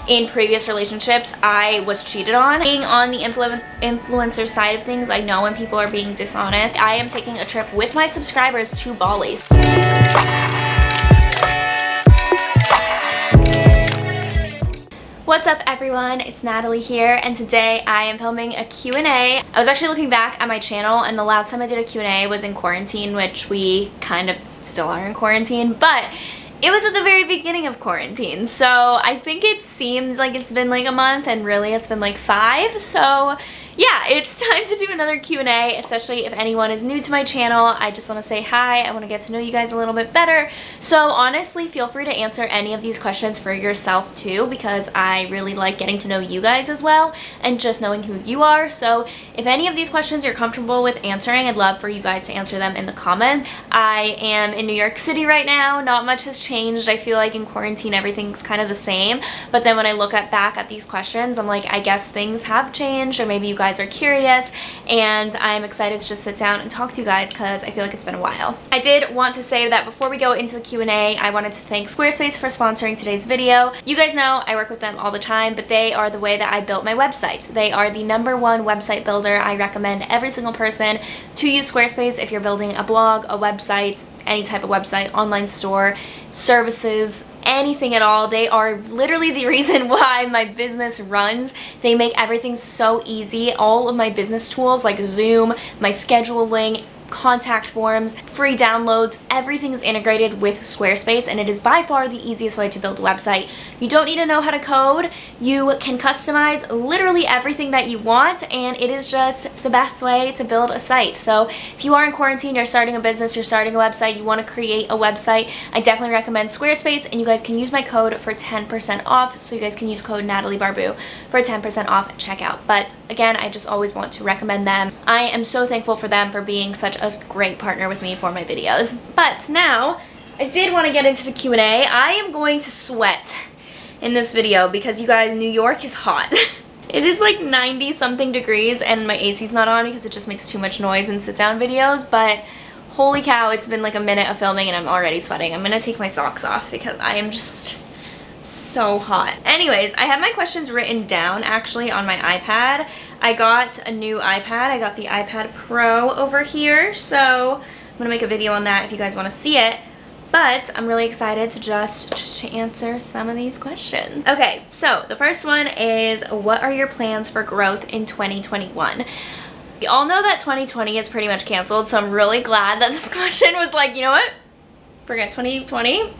in previous relationships I was cheated on. Being on the influencer side of things, I know when people are being dishonest. I am taking a trip with my subscribers to Bali. What's up everyone, it's Natalie here, and today I am filming a Q&A. I was actually looking back at my channel, and the last time I did a Q&A was in quarantine, which we kind of still are in quarantine, but it was at the very beginning of quarantine, so I think it seems like it's been like a month, and really it's been like 5, so yeah, it's time to do another Q&A, especially if anyone is new to my channel. I just want to say hi, I want to get to know you guys a little bit better, so honestly feel free to answer any of these questions for yourself too, because I really like getting to know you guys as well, and just knowing who you are. So if any of these questions you're comfortable with answering, I'd love for you guys to answer them in the comments. I am in New York City right now, not much has changed. I feel like in quarantine everything's kind of the same, but then when I look back at these questions, I'm like, I guess things have changed, or maybe you guys are curious, and I'm excited to just sit down and talk to you guys because I feel like it's been a while. I did want to say that before we go into the Q&A, I wanted to thank Squarespace for sponsoring today's video. You guys know I work with them all the time, but they are the way that I built my website. They are the #1 website builder. I recommend every single person to use Squarespace if you're building a blog, a website, any type of website, online store, services, anything at all. They are literally the reason why my business runs. They make everything so easy. All of my business tools like Zoom, my scheduling, contact forms, free downloads, everything is integrated with Squarespace, and it is by far the easiest way to build a website. You don't need to know how to code. You can customize literally everything that you want, and it is just the best way to build a site. So if you are in quarantine, you're starting a business, you're starting a website, you want to create a website, I definitely recommend Squarespace, and you guys can use my code for 10% off. So you guys can use code Natalie Barbu for 10% off at checkout. But again, I just always want to recommend them. I am so thankful for them for being such a great partner with me for my videos. But now I did want to get into the Q&A. I am going to sweat in this video because you guys, New York is hot. It is like 90 something degrees, and my AC's not on because it just makes too much noise in sit down videos, but holy cow, it's been like a minute of filming and I'm already sweating. I'm gonna take my socks off because I am just so hot. Anyways, I have my questions written down actually on my iPad. I got a new iPad. I got the iPad Pro over here, so I'm gonna make a video on that if you guys want to see it. But I'm really excited to just answer some of these questions. Okay, so the first one is, what are your plans for growth in 2021? We all know that 2020 is pretty much canceled, so I'm really glad that this question was like, you know what? Forget 2020.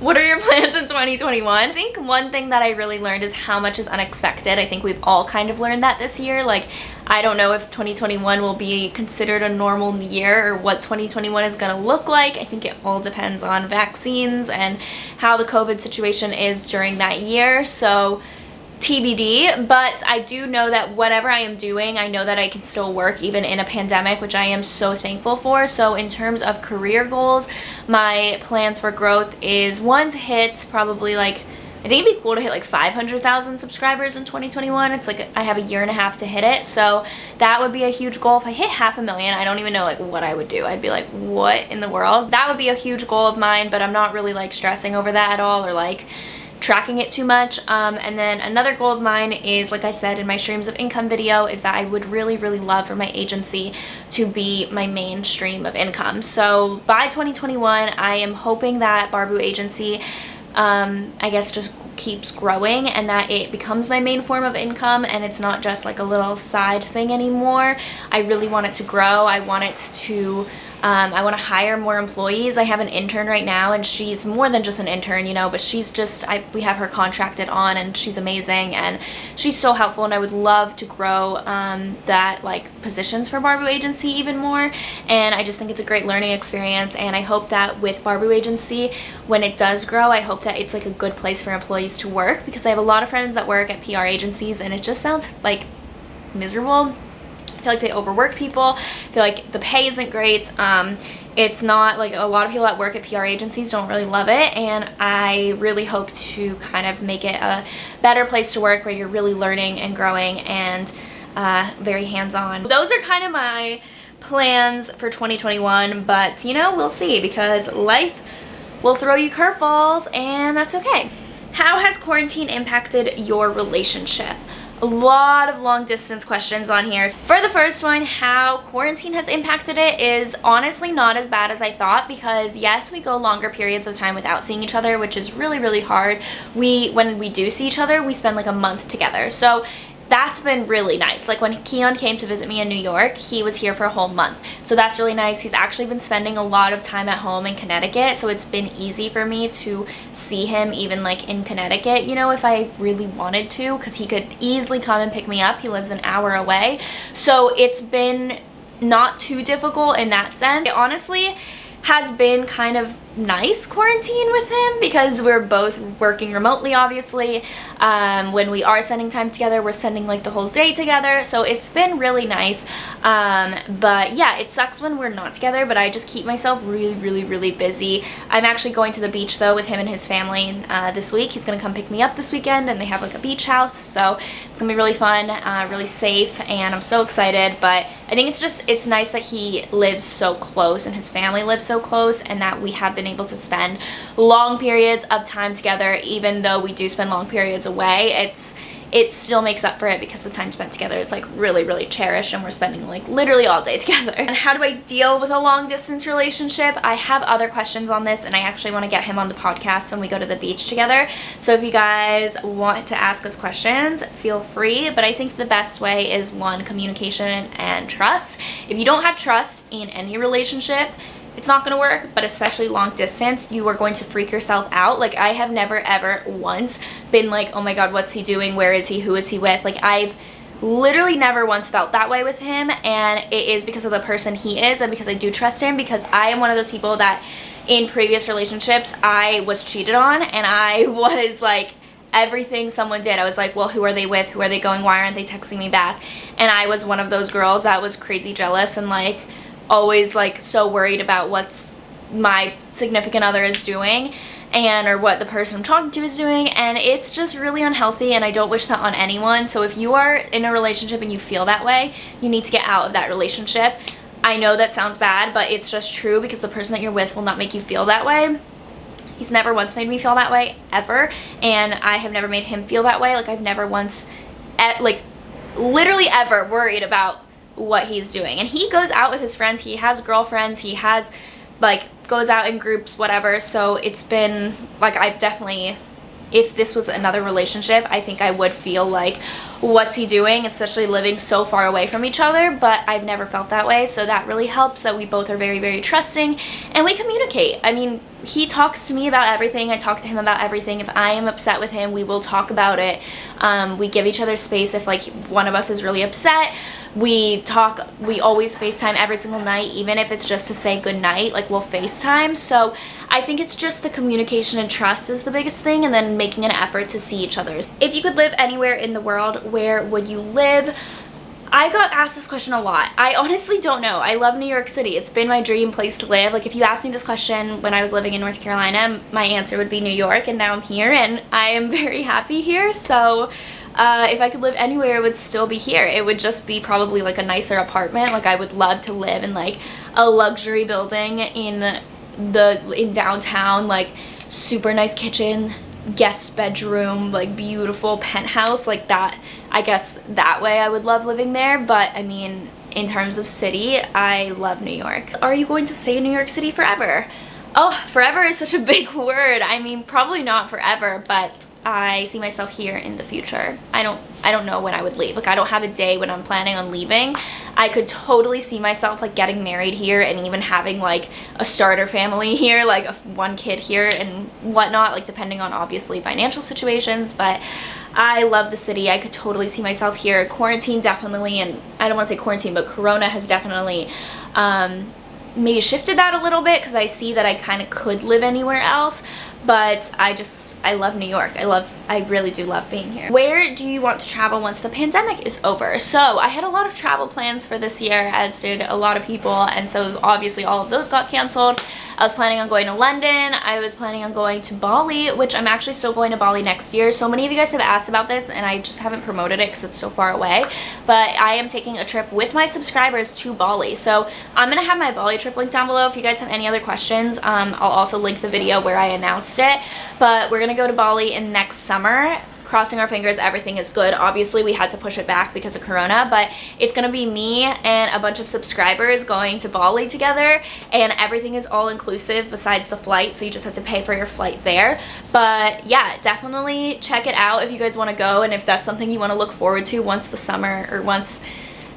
What are your plans in 2021? I think one thing that I really learned is how much is unexpected. I think we've all kind of learned that this year. Like, I don't know if 2021 will be considered a normal year or what 2021 is going to look like. I think it all depends on vaccines and how the COVID situation is during that year. So TBD, but I do know that whatever I am doing, I know that I can still work even in a pandemic, which I am so thankful for. So in terms of career goals, my plans for growth is one, to hit probably like, I think it'd be cool to hit like 500,000 subscribers in 2021. It's like I have a year and a half to hit it, so that would be a huge goal. If I hit 500,000, I don't even know like what I would do. I'd be like, what in the world? That would be a huge goal of mine, but I'm not really like stressing over that at all or like tracking it too much. And then another goal of mine is, like I said in my streams of income video, is that I would really love for my agency to be my main stream of income. So by 2021, I am hoping that Barbu agency I guess just keeps growing and that it becomes my main form of income and it's not just like a little side thing anymore. I really want it to grow. I want it to I want to hire more employees. I have an intern right now, and she's more than just an intern, you know, but she's just, we have her contracted on, and she's amazing, and she's so helpful, and I would love to grow that, like, positions for Barbu Agency even more, and I just think it's a great learning experience, and I hope that with Barbu Agency, when it does grow, I hope that it's, like, a good place for employees to work, because I have a lot of friends that work at PR agencies, and it just sounds, like, miserable. I feel like they overwork people. I feel like the pay isn't great. It's not, like, a lot of people that work at PR agencies don't really love it, and I really hope to kind of make it a better place to work where you're really learning and growing and very hands-on. Those are kind of my plans for 2021, but, you know, we'll see, because life will throw you curveballs, and that's okay. How has quarantine impacted your relationship? A lot of long distance questions on here. For the first one, how quarantine has impacted it is honestly not as bad as I thought, because yes, we go longer periods of time without seeing each other, which is really, really hard. When we do see each other, we spend like a month together. So that's been really nice. Like when Keon came to visit me in New York, he was here for a whole month. So that's really nice. He's actually been spending a lot of time at home in Connecticut, so it's been easy for me to see him even like in Connecticut, you know, if I really wanted to, because he could easily come and pick me up. He lives an hour away. So it's been not too difficult in that sense. It honestly has been kind of nice quarantine with him because we're both working remotely, obviously. When we are spending time together, we're spending like the whole day together, so it's been really nice. But yeah, it sucks when we're not together, but I just keep myself really, really, really busy. I'm actually going to the beach though with him and his family this week. He's gonna come pick me up this weekend, and they have like a beach house, so it's gonna be really fun, really safe, and I'm so excited. But I think it's nice that he lives so close and his family lives so close, and that we have been able to spend long periods of time together. Even though we do spend long periods away, it still makes up for it because the time spent together is like really, really cherished, and we're spending like literally all day together. And how do I deal with a long distance relationship? I have other questions on this, and I actually want to get him on the podcast when we go to the beach together. So if you guys want to ask us questions, feel free. But I think the best way is one, communication and trust. If you don't have trust in any relationship, it's not gonna work, but especially long distance, you are going to freak yourself out. Like, I have never ever once been like, oh my god, what's he doing? Where is he? Who is he with? Like, I've literally never once felt that way with him, and it is because of the person he is and because I do trust him, because I am one of those people that in previous relationships I was cheated on, and I was like, everything someone did, I was like, well, who are they with? Who are they going? Why aren't they texting me back? And I was one of those girls that was crazy jealous and like always like so worried about what's my significant other is doing, and or what the person I'm talking to is doing, and it's just really unhealthy, and I don't wish that on anyone. So if you are in a relationship and you feel that way, you need to get out of that relationship. I know that sounds bad, but it's just true, because the person that you're with will not make you feel that way. He's never once made me feel that way, ever, and I have never made him feel that way. Like, I've never once, like literally ever worried about what he's doing. And he goes out with his friends, he has girlfriends, he has like goes out in groups, whatever. So it's been like, I've definitely, if this was another relationship, I think I would feel like, what's he doing, especially living so far away from each other. But I've never felt that way, so that really helps that we both are very, very trusting, and we communicate. I mean, he talks to me about everything, I talk to him about everything. If I am upset with him, we will talk about it. We give each other space. If like one of us is really upset, we talk. We always FaceTime every single night, even if it's just to say good night, like we'll FaceTime. So I think it's just the communication and trust is the biggest thing, and then making an effort to see each other. If you could live anywhere in the world, where would you live? I got asked this question a lot. I honestly don't know. I love New York City. It's been my dream place to live. Like, if you asked me this question when I was living in North Carolina, my answer would be New York, and now I'm here, and I am very happy here. So if I could live anywhere, it would still be here. It would just be probably like a nicer apartment. Like, I would love to live in like a luxury building in downtown, like super nice kitchen, guest bedroom, like beautiful penthouse, like that. I guess that way I would love living there. But I mean, in terms of city, I love New York. Are you going to stay in New York City forever? Oh, forever is such a big word. I mean, probably not forever, but I see myself here in the future. I don't know when I would leave. Like, I don't have a day when I'm planning on leaving. I could totally see myself like getting married here, and even having like a starter family here, like one kid here and whatnot, like depending on obviously financial situations. But I love the city. I could totally see myself here. Quarantine definitely, and I don't want to say quarantine, but Corona has definitely maybe shifted that a little bit, because I see that I kind of could live anywhere else. But I love New York. I really do love being here. Where do you want to travel once the pandemic is over? So I had a lot of travel plans for this year, as did a lot of people, and so obviously all of those got canceled. I was planning on going to London. I was planning on going to Bali, which I'm actually still going to Bali next year. So many of you guys have asked about this and I just haven't promoted it because it's so far away. But I am taking a trip with my subscribers to Bali. So I'm going to have my Bali trip linked down below. If you guys have any other questions, I'll also link the video where I announced it. But we're going to go to Bali in next summer. Crossing our fingers everything is good. Obviously we had to push it back because of Corona, but it's gonna be me and a bunch of subscribers going to Bali together, and everything is all inclusive besides the flight, so you just have to pay for your flight there. But yeah, definitely check it out if you guys want to go, and if that's something you want to look forward to once the summer, or once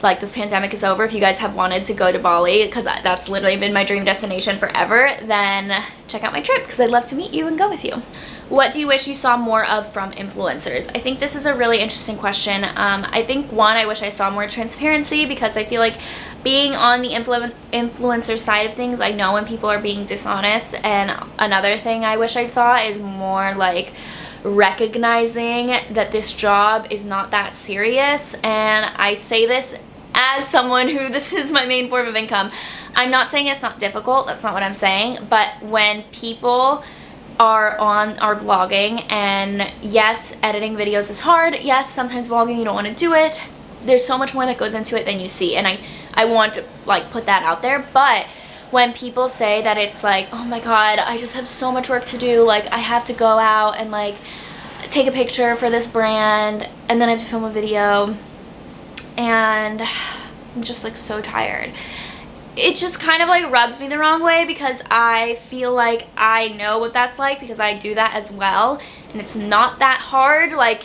like this pandemic is over. If you guys have wanted to go to Bali, because that's literally been my dream destination forever, then check out my trip because I'd love to meet you and go with you. What do you wish you saw more of from influencers? I think this is a really interesting question. I think one, I wish I saw more transparency, because I feel like being on the influencer side of things, I know when people are being dishonest. And another thing I wish I saw is more like recognizing that this job is not that serious. And I say this as someone who this is my main form of income. I'm not saying it's not difficult, that's not what I'm saying, but when people are vlogging, and yes, editing videos is hard, yes, sometimes vlogging you don't want to do it, there's so much more that goes into it than you see, and I want to like put that out there. But when people say that it's like, oh my god, I just have so much work to do, like I have to go out and like take a picture for this brand, and then I have to film a video, and I'm just like so tired, it just kind of like rubs me the wrong way, because I feel like I know what that's like, because I do that as well, and it's not that hard. Like,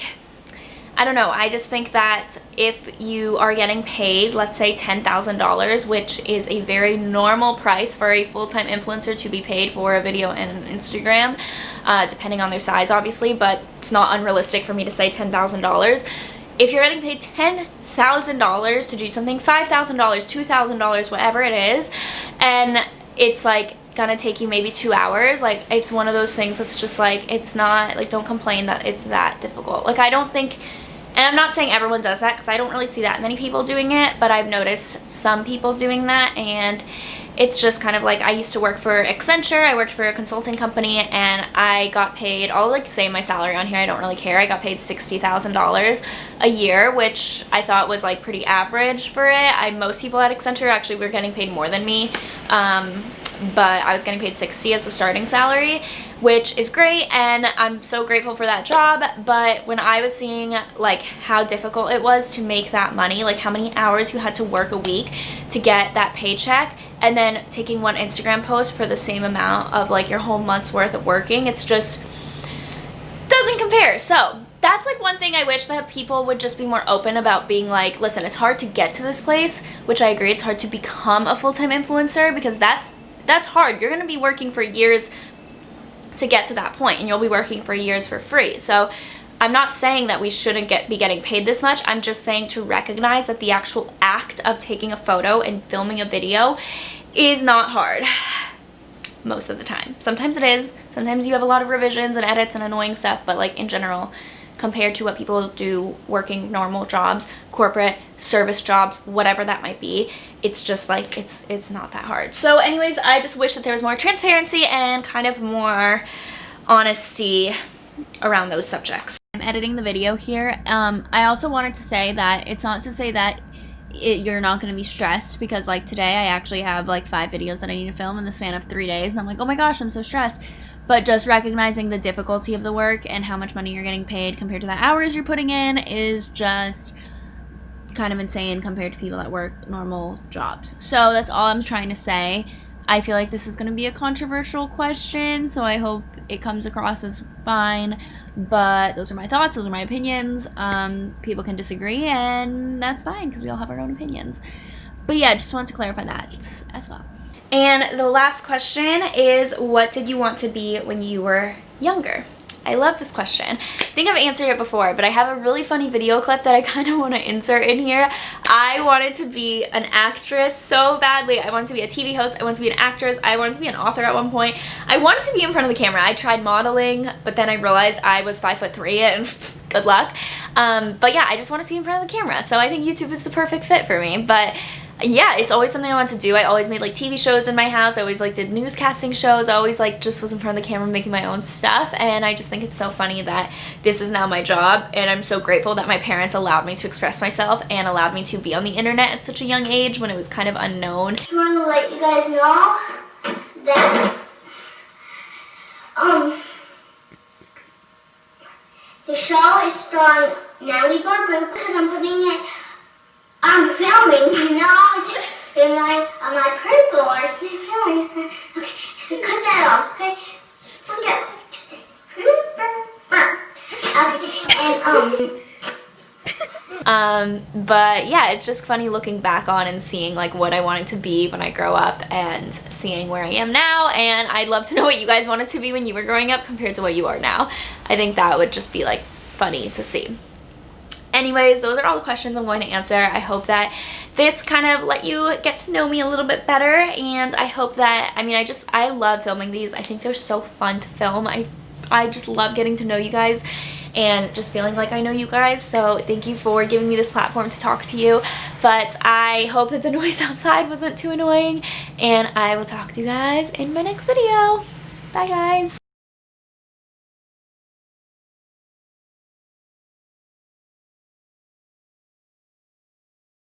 I don't know, I just think that if you are getting paid, let's say $10,000, which is a very normal price for a full-time influencer to be paid for a video and Instagram, depending on their size obviously, but it's not unrealistic for me to say $10,000. If you're getting paid $10,000 to do something, $5,000, $2,000, whatever it is, and it's like gonna take you maybe 2 hours, like it's one of those things that's just like, it's not like, don't complain that it's that difficult. Like I don't think, and I'm not saying everyone does that, because I don't really see that many people doing it, but I've noticed some people doing that, and it's just kind of like, I used to work for Accenture, I worked for a consulting company, and I got paid, I'll like say my salary on here, I don't really care, I got paid $60,000 a year, which I thought was like pretty average for it. Most people at Accenture actually were getting paid more than me, but I was getting paid $60 as a starting salary, which is great, and I'm so grateful for that job. But when I was seeing like how difficult it was to make that money, like how many hours you had to work a week to get that paycheck, and then taking one Instagram post for the same amount of like your whole month's worth of working, it's just doesn't compare. So that's like one thing I wish that people would just be more open about, being like, listen, it's hard to get to this place, which I agree, it's hard to become a full-time influencer, because that's hard. You're going to be working for years to get to that point, and you'll be working for years for free. So I'm not saying that we shouldn't be getting paid this much. I'm just saying to recognize that the actual act of taking a photo and filming a video is not hard most of the time. Sometimes it is. Sometimes you have a lot of revisions and edits and annoying stuff, but like in general, compared to what people do working normal jobs, corporate, service jobs, whatever that might be, it's just like, it's not that hard. So anyways, I just wish that there was more transparency and kind of more honesty around those subjects. I'm editing the video here. I also wanted to say that it's not to say that you're not going to be stressed, because like today I actually have like 5 videos that I need to film in the span of 3 days, and I'm like, oh my gosh, I'm so stressed. But just recognizing the difficulty of the work and how much money you're getting paid compared to the hours you're putting in is just kind of insane compared to people that work normal jobs. So that's all I'm trying to say. I feel like this is going to be a controversial question, so I hope it comes across as fine, but those are my thoughts, those are my opinions. People can disagree, and that's fine, because we all have our own opinions. But yeah, just wanted to clarify that as well. And the last question is, what did you want to be when you were younger? I love this question. I think I've answered it before, but I have a really funny video clip that I kind of want to insert in here. I wanted to be an actress so badly. I wanted to be a TV host. I wanted to be an actress. I wanted to be an author at one point. I wanted to be in front of the camera. I tried modeling, but then I realized I was 5'3" and good luck. But yeah, I just wanted to be in front of the camera. So I think YouTube is the perfect fit for me. But yeah, it's always something I want to do. I always made like TV shows in my house. I always like did newscasting shows. I always like just was in front of the camera making my own stuff, and I just think it's so funny that this is now my job, and I'm so grateful that my parents allowed me to express myself and allowed me to be on the internet at such a young age when it was kind of unknown. I want to let you guys know that the show is starring Natalie Barbu because I'm filming, you know, in my purple or filming. Okay, cut that off, okay? Okay, just say okay, but yeah, it's just funny looking back on and seeing like what I wanted to be when I grow up and seeing where I am now, and I'd love to know what you guys wanted to be when you were growing up compared to what you are now. I think that would just be like funny to see. Anyways, those are all the questions I'm going to answer. I hope that this kind of let you get to know me a little bit better, and I hope that, I mean, I love filming these. I think they're so fun to film. I just love getting to know you guys and just feeling like I know you guys, so thank you for giving me this platform to talk to you. But I hope that the noise outside wasn't too annoying, and I will talk to you guys in my next video. Bye guys.